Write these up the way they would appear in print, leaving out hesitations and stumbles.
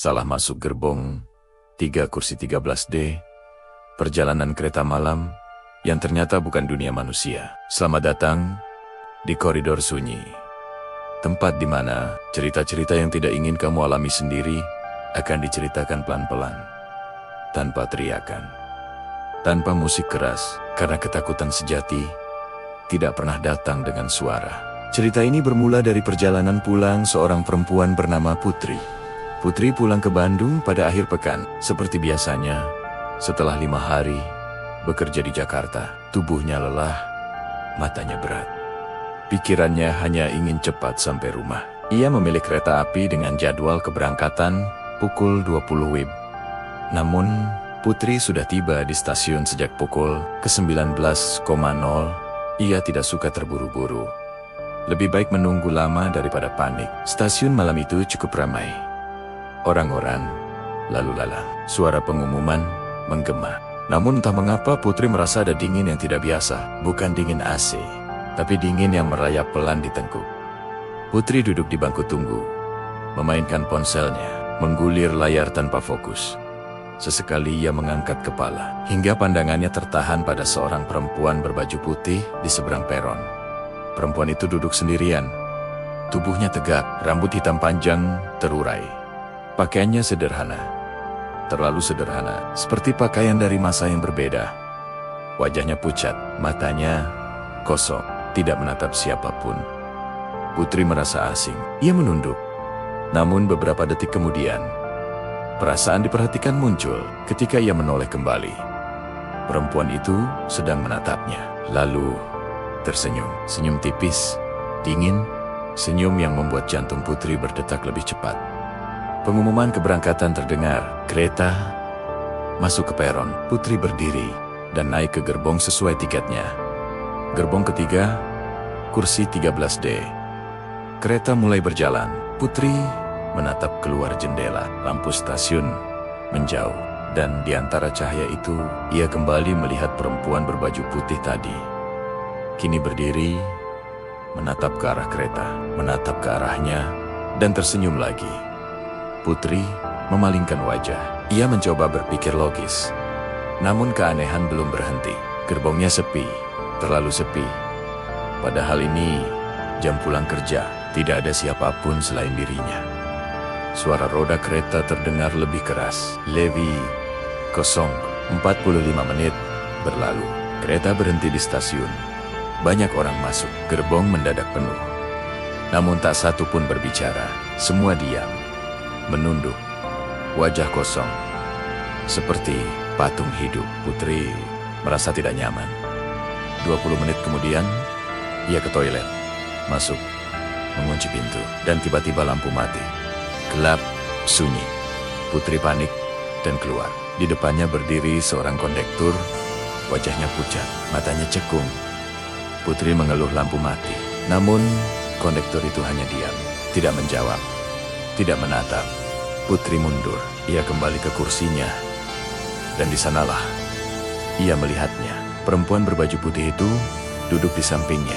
Salah masuk gerbong 3 kursi 13D, perjalanan kereta malam yang ternyata bukan dunia manusia. Selamat datang di koridor sunyi, tempat di mana cerita-cerita yang tidak ingin kamu alami sendiri akan diceritakan pelan-pelan, tanpa teriakan, tanpa musik keras, karena ketakutan sejati tidak pernah datang dengan suara. Cerita ini bermula dari perjalanan pulang seorang perempuan bernama Putri. Putri pulang ke Bandung pada akhir pekan. Seperti biasanya, setelah 5 hari bekerja di Jakarta, tubuhnya lelah, matanya berat. Pikirannya hanya ingin cepat sampai rumah. Ia memilih kereta api dengan jadwal keberangkatan pukul 20 WIB. Namun, Putri sudah tiba di stasiun sejak pukul ke-19.00. Ia tidak suka terburu-buru. Lebih baik menunggu lama daripada panik. Stasiun malam itu cukup ramai. Orang-orang lalu lalang. Suara pengumuman menggema. Namun entah mengapa Putri merasa ada dingin yang tidak biasa. Bukan dingin AC, tapi dingin yang merayap pelan di tengkuk. Putri duduk di bangku tunggu, memainkan ponselnya, menggulir layar tanpa fokus. Sesekali ia mengangkat kepala, hingga pandangannya tertahan pada seorang perempuan berbaju putih di seberang peron. Perempuan itu duduk sendirian. Tubuhnya tegak, rambut hitam panjang terurai. Pakaiannya sederhana, terlalu sederhana, seperti pakaian dari masa yang berbeda. Wajahnya pucat, matanya kosong, tidak menatap siapapun. Putri merasa asing. Ia menunduk. Namun beberapa detik kemudian, perasaan diperhatikan muncul ketika ia menoleh kembali. Perempuan itu sedang menatapnya, lalu tersenyum. Senyum tipis, dingin, senyum yang membuat jantung Putri berdetak lebih cepat. Pengumuman keberangkatan terdengar. Kereta masuk ke peron. Putri berdiri dan naik ke gerbong sesuai tiketnya. Gerbong ketiga, kursi 13D. Kereta mulai berjalan. Putri menatap keluar jendela. Lampu stasiun menjauh, dan di antara cahaya itu, ia kembali melihat perempuan berbaju putih tadi. Kini berdiri, menatap ke arah kereta, menatap ke arahnya, dan tersenyum lagi. Putri memalingkan wajah. Ia mencoba berpikir logis. Namun keanehan belum berhenti. Gerbongnya sepi, terlalu sepi. Padahal ini jam pulang kerja, tidak ada siapapun selain dirinya. Suara roda kereta terdengar lebih keras. Levi, kosong. 45 menit berlalu. Kereta berhenti di stasiun. Banyak orang masuk. Gerbong mendadak penuh. Namun tak satu pun berbicara. Semua diam, menunduk, wajah kosong, seperti patung hidup. Putri merasa tidak nyaman. 20 menit kemudian, ia ke toilet, masuk, mengunci pintu, dan tiba-tiba lampu mati. Gelap, sunyi. Putri panik dan keluar. Di depannya berdiri seorang kondektur, wajahnya pucat, matanya cekung. Putri mengeluh lampu mati. Namun, kondektur itu hanya diam, tidak menjawab, tidak menatap. Putri mundur. Ia kembali ke kursinya. Dan di sanalah ia melihatnya. Perempuan berbaju putih itu duduk di sampingnya.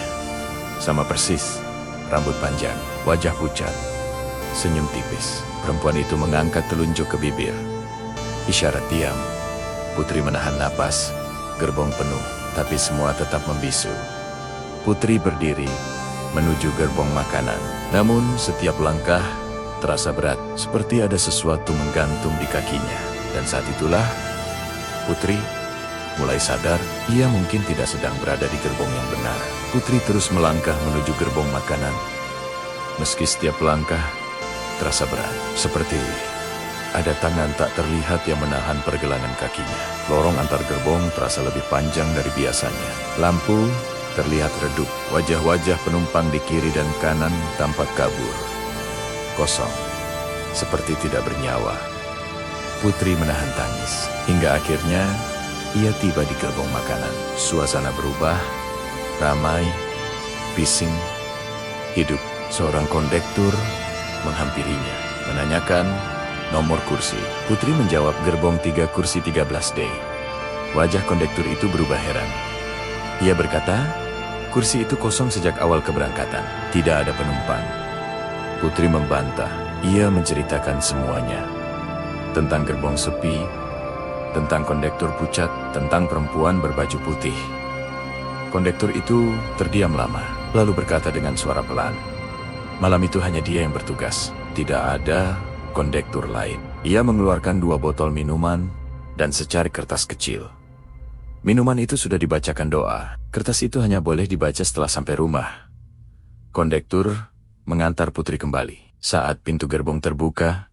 Sama persis, rambut panjang, wajah pucat, senyum tipis. Perempuan itu mengangkat telunjuk ke bibir. Isyarat diam. Putri menahan napas. Gerbong penuh, tapi semua tetap membisu. Putri berdiri menuju gerbong makanan. Namun setiap langkah terasa berat, seperti ada sesuatu menggantung di kakinya. Dan saat itulah Putri mulai sadar ia mungkin tidak sedang berada di gerbong yang benar. Putri terus melangkah menuju gerbong makanan. Meski setiap langkah terasa berat, seperti ada tangan tak terlihat yang menahan pergelangan kakinya. Lorong antar gerbong terasa lebih panjang dari biasanya. Lampu terlihat redup. Wajah-wajah penumpang di kiri dan kanan tampak kabur, kosong, seperti tidak bernyawa. Putri menahan tangis, hingga akhirnya ia tiba di gerbong makanan. Suasana berubah, ramai, bising, hidup. Seorang kondektur menghampirinya, menanyakan nomor kursi. Putri menjawab gerbong 3 kursi 13D. Wajah kondektur itu berubah heran. Ia berkata, kursi itu kosong sejak awal keberangkatan, tidak ada penumpang. Putri membantah. Ia menceritakan semuanya. tentang gerbong sepi, tentang kondektur pucat, tentang perempuan berbaju putih. Kondektur itu terdiam lama, lalu berkata dengan suara pelan, "Malam itu hanya dia yang bertugas, tidak ada kondektur lain." Ia mengeluarkan 2 botol minuman dan secari kertas kecil. Minuman itu sudah dibacakan doa. Kertas itu hanya boleh dibaca setelah sampai rumah. Kondektur mengantar Putri kembali. Saat pintu gerbong terbuka,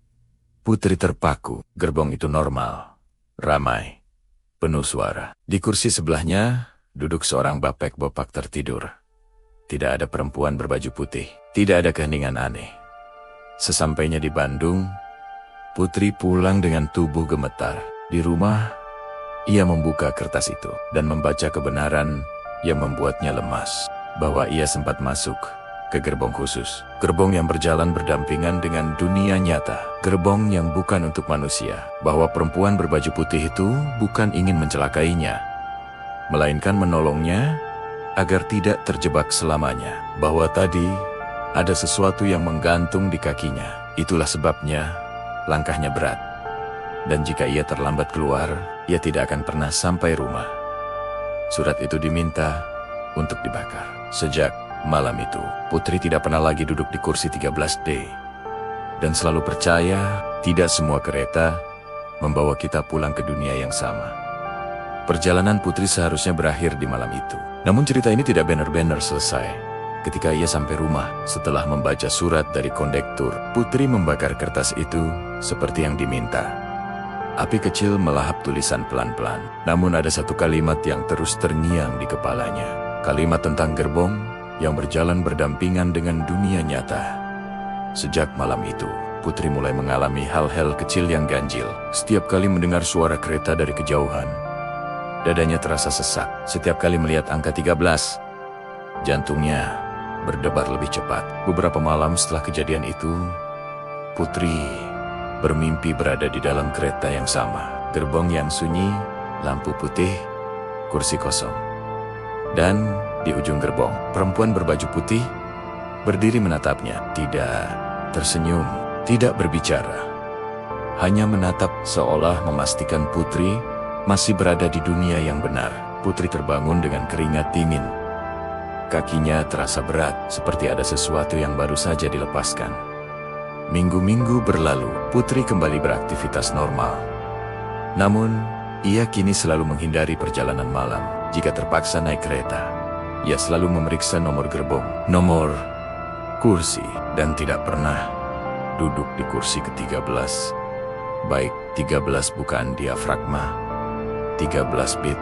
Putri terpaku. Gerbong itu normal, ramai, penuh suara. Di kursi sebelahnya duduk seorang bapek-bopak tertidur. Tidak ada perempuan berbaju putih. Tidak ada keheningan aneh. Sesampainya di Bandung, Putri pulang dengan tubuh gemetar. Di rumah, ia membuka kertas itu dan membaca kebenaran yang membuatnya lemas. Bahwa ia sempat masuk ke gerbong khusus. Gerbong yang berjalan berdampingan dengan dunia nyata. Gerbong yang bukan untuk manusia. Bahwa perempuan berbaju putih itu bukan ingin mencelakainya, melainkan menolongnya agar tidak terjebak selamanya. Bahwa tadi ada sesuatu yang menggantung di kakinya. Itulah sebabnya langkahnya berat. Dan jika ia terlambat keluar, ia tidak akan pernah sampai rumah. Surat itu diminta untuk dibakar. Sejak malam itu, Putri tidak pernah lagi duduk di kursi 13D. Dan selalu percaya, tidak semua kereta membawa kita pulang ke dunia yang sama. Perjalanan Putri seharusnya berakhir di malam itu. Namun cerita ini tidak benar-benar selesai. Ketika ia sampai rumah, setelah membaca surat dari kondektur, Putri membakar kertas itu seperti yang diminta. Api kecil melahap tulisan pelan-pelan. Namun ada satu kalimat yang terus terngiang di kepalanya. Kalimat tentang gerbong yang berjalan berdampingan dengan dunia nyata. Sejak malam itu, Putri mulai mengalami hal-hal kecil yang ganjil. Setiap kali mendengar suara kereta dari kejauhan, dadanya terasa sesak. Setiap kali melihat angka 13, jantungnya berdebar lebih cepat. Beberapa malam setelah kejadian itu, Putri bermimpi berada di dalam kereta yang sama. Gerbong yang sunyi, lampu putih, kursi kosong. Dan di ujung gerbong, perempuan berbaju putih berdiri menatapnya. Tidak tersenyum, tidak berbicara. Hanya menatap seolah memastikan Putri masih berada di dunia yang benar. Putri terbangun dengan keringat dingin. Kakinya terasa berat, seperti ada sesuatu yang baru saja dilepaskan. Minggu-minggu berlalu, Putri kembali beraktivitas normal. Namun, ia kini selalu menghindari perjalanan malam. Jika terpaksa naik kereta, ia selalu memeriksa nomor gerbong, nomor kursi, dan tidak pernah duduk di kursi ke-13. Baik 13 bukan diafragma, 13 bit,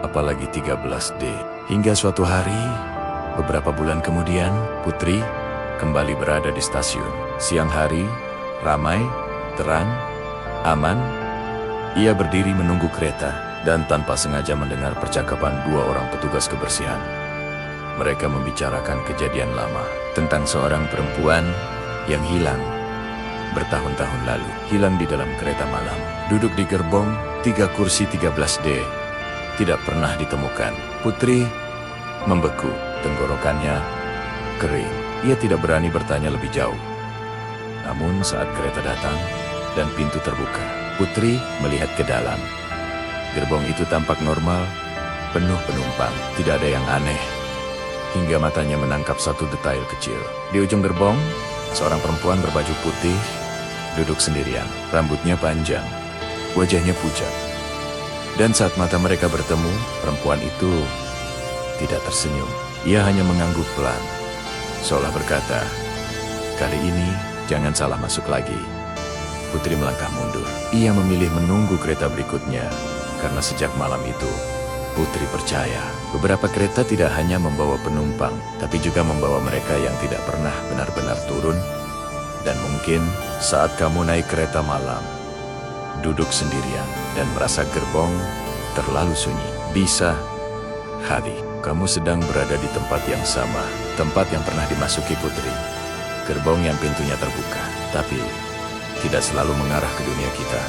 apalagi 13D. Hingga suatu hari, beberapa bulan kemudian, Putri kembali berada di stasiun. Siang hari, ramai, terang, aman. Ia berdiri menunggu kereta dan tanpa sengaja mendengar percakapan 2 orang petugas kebersihan. Mereka membicarakan kejadian lama tentang seorang perempuan yang hilang bertahun-tahun lalu. Hilang di dalam kereta malam. Duduk di gerbong 3 kursi 13D. Tidak pernah ditemukan. Putri membeku, tenggorokannya kering. Ia tidak berani bertanya lebih jauh. Namun saat kereta datang dan pintu terbuka, Putri melihat ke dalam. Gerbong itu tampak normal, penuh penumpang, tidak ada yang aneh. Hingga matanya menangkap satu detail kecil. Di ujung gerbong, seorang perempuan berbaju putih duduk sendirian. Rambutnya panjang, wajahnya pucat. Dan saat mata mereka bertemu, perempuan itu tidak tersenyum. Ia hanya mengangguk pelan, seolah berkata, "Kali ini jangan salah masuk lagi." Putri melangkah mundur. Ia memilih menunggu kereta berikutnya, karena sejak malam itu, Putri percaya beberapa kereta tidak hanya membawa penumpang, tapi juga membawa mereka yang tidak pernah benar-benar turun. Dan mungkin saat kamu naik kereta malam, duduk sendirian, dan merasa gerbong terlalu sunyi, bisa hari kamu sedang berada di tempat yang sama, tempat yang pernah dimasuki Putri. Gerbong yang pintunya terbuka, tapi tidak selalu mengarah ke dunia kita.